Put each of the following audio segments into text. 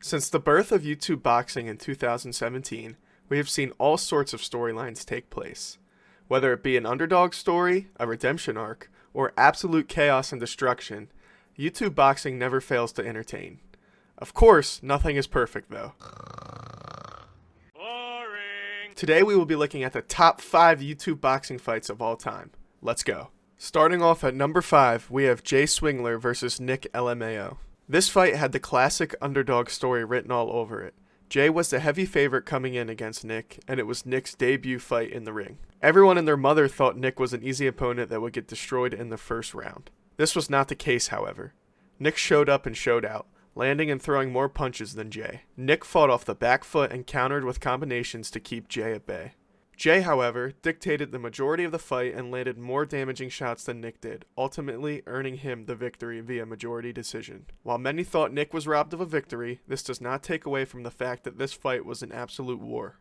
Since the birth of YouTube boxing in 2017, we have seen all sorts of storylines take place. Whether it be an underdog story, a redemption arc, or absolute chaos and destruction, YouTube boxing never fails to entertain. Of course, nothing is perfect though. Boring. Today we will be looking at the top 5 YouTube boxing fights of all time. Let's go. Starting off at number 5, we have Jay Swingler versus Nick LMAO. This fight had the classic underdog story written all over it. Jay was the heavy favorite coming in against Nick, and it was Nick's debut fight in the ring. Everyone and their mother thought Nick was an easy opponent that would get destroyed in the first round. This was not the case, however. Nick showed up and showed out, landing and throwing more punches than Jay. Nick fought off the back foot and countered with combinations to keep Jay at bay. Jay, however, dictated the majority of the fight and landed more damaging shots than Nick did, ultimately earning him the victory via majority decision. While many thought Nick was robbed of a victory, this does not take away from the fact that this fight was an absolute war.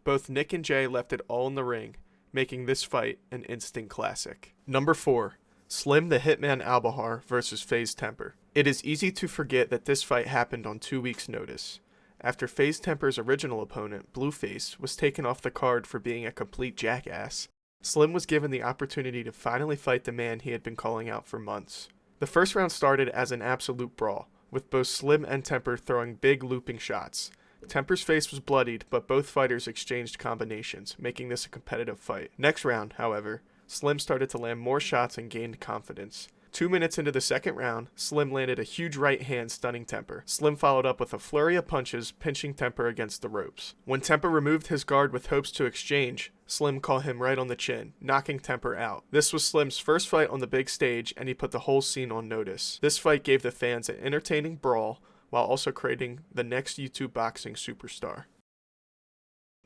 Both Nick and Jay left it all in the ring, making this fight an instant classic. Number 4. Slim the Hitman Albahar versus FaZe Temper. It is easy to forget that this fight happened on 2 weeks' notice, after FaZe Temper's original opponent, Blueface, was taken off the card for being a complete jackass. Slim was given the opportunity to finally fight the man he had been calling out for months. The first round started as an absolute brawl, with both Slim and Temper throwing big looping shots. Temper's face was bloodied, but both fighters exchanged combinations, making this a competitive fight. Next round, however, Slim started to land more shots and gained confidence. 2 minutes into the second round, Slim landed a huge right hand stunning Temper. Slim followed up with a flurry of punches, pinching Temper against the ropes. When Temper removed his guard with hopes to exchange, Slim caught him right on the chin, knocking Temper out. This was Slim's first fight on the big stage, and he put the whole scene on notice. This fight gave the fans an entertaining brawl, while also creating the next YouTube boxing superstar.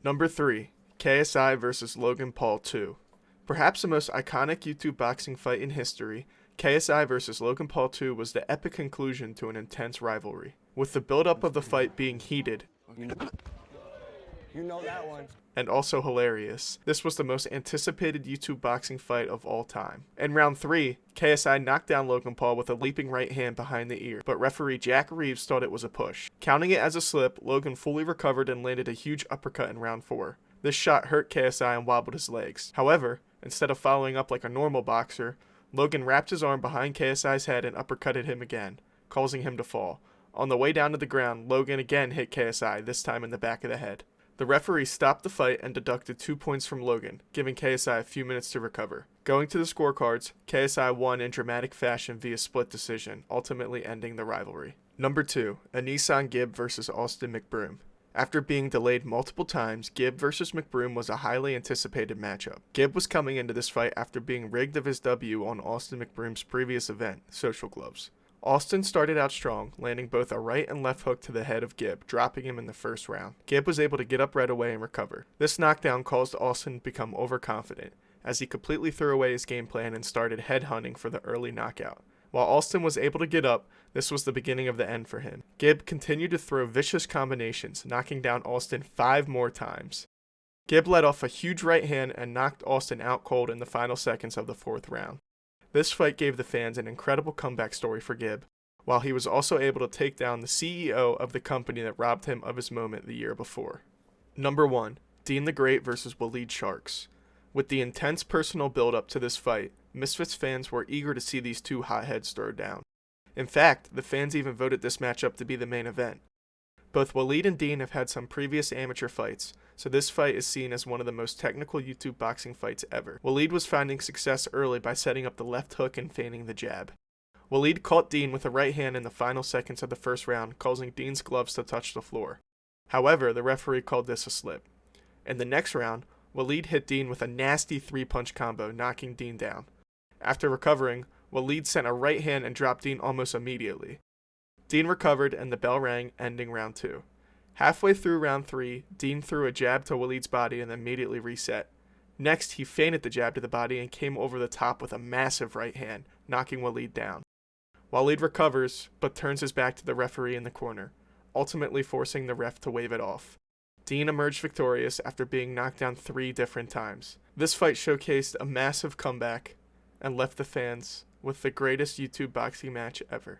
Number 3. KSI vs. Logan Paul 2. Perhaps the most iconic YouTube boxing fight in history, KSI vs. Logan Paul 2 was the epic conclusion to an intense rivalry, with the build-up of the fight being heated You know that one. and also hilarious. This was the most anticipated YouTube boxing fight of all time. In round 3, KSI knocked down Logan Paul with a leaping right hand behind the ear, but referee Jack Reeves thought it was a push. Counting it as a slip, Logan fully recovered and landed a huge uppercut in round 4. This shot hurt KSI and wobbled his legs. However, instead of following up like a normal boxer, Logan wrapped his arm behind KSI's head and uppercutted him again, causing him to fall. On the way down to the ground, Logan again hit KSI, this time in the back of the head. The referee stopped the fight and deducted 2 points from Logan, giving KSI a few minutes to recover. Going to the scorecards, KSI won in dramatic fashion via split decision, ultimately ending the rivalry. Number 2. Anisan Gibb vs. Austin McBroom. After being delayed multiple times, Gibb vs. McBroom was a highly anticipated matchup. Gibb was coming into this fight after being rigged of his W on Austin McBroom's previous event, Social Gloves. Austin started out strong, landing both a right and left hook to the head of Gibb, dropping him in the first round. Gibb was able to get up right away and recover. This knockdown caused Austin to become overconfident, as he completely threw away his game plan and started headhunting for the early knockout. While Austin was able to get up, this was the beginning of the end for him. Gibb continued to throw vicious combinations, knocking down Austin 5 more times. Gibb let off a huge right hand and knocked Austin out cold in the final seconds of the 4th round. This fight gave the fans an incredible comeback story for Gibb, while he was also able to take down the CEO of the company that robbed him of his moment the year before. Number 1. Dean the Great vs. Waleed Sharks. With the intense personal build-up to this fight, Misfits fans were eager to see these two hotheads throw down. In fact, the fans even voted this matchup to be the main event. Both Waleed and Dean have had some previous amateur fights, so this fight is seen as one of the most technical YouTube boxing fights ever. Waleed was finding success early by setting up the left hook and feigning the jab. Waleed caught Dean with a right hand in the final seconds of the first round, causing Dean's gloves to touch the floor. However, the referee called this a slip. In the next round, Waleed hit Dean with a nasty 3-punch combo, knocking Dean down. After recovering, Waleed sent a right hand and dropped Dean almost immediately. Dean recovered and the bell rang, ending round 2. Halfway through round 3, Dean threw a jab to Waleed's body and then immediately reset. Next, he feinted the jab to the body and came over the top with a massive right hand, knocking Waleed down. Waleed recovers, but turns his back to the referee in the corner, ultimately forcing the ref to wave it off. Dean emerged victorious after being knocked down 3 different times. This fight showcased a massive comeback and left the fans with the greatest YouTube boxing match ever.